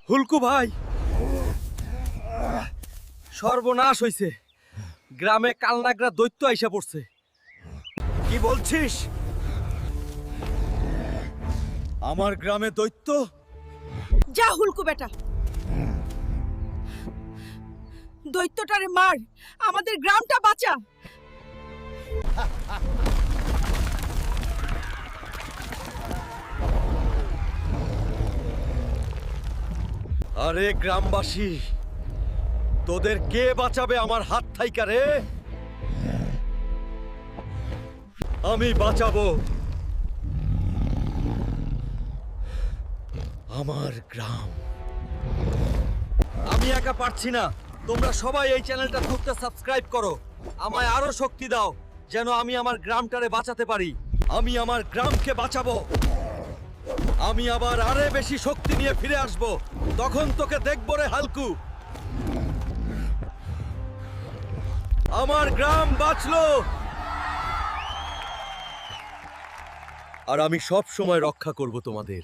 হুলকু ভাই, সর্বনাশ হইছে। গ্রামে কালনাগরা দৈত্য আইসা পড়ছে। কি বলছিস? আমার গ্রামে দৈত্য? যা হুলকু বেটা, দৈত্যটারে মার, আমাদের গ্রামটা বাঁচা। আরে গ্রামবাসী, তোদের কে বাঁচাবে আমার হাত থাইকা রে? আমি বাঁচাবো আমার গ্রাম। আমি একা পারছি না, তোমরা সবাই এই চ্যানেলটা ঢুকতে সাবস্ক্রাইব করো। আমায় আরো শক্তি দাও যেন আমি আমার গ্রামটারে বাঁচাতে পারি। আমি আমার গ্রামকে বাঁচাবো। আমি আবার আরে বেশি শক্তি নিয়ে ফিরে আসব। তখন তোকে দেখবো রে হালকু। আমার গ্রাম বাঁচলো, আর আমি সব সময় রক্ষা করব তোমাদের।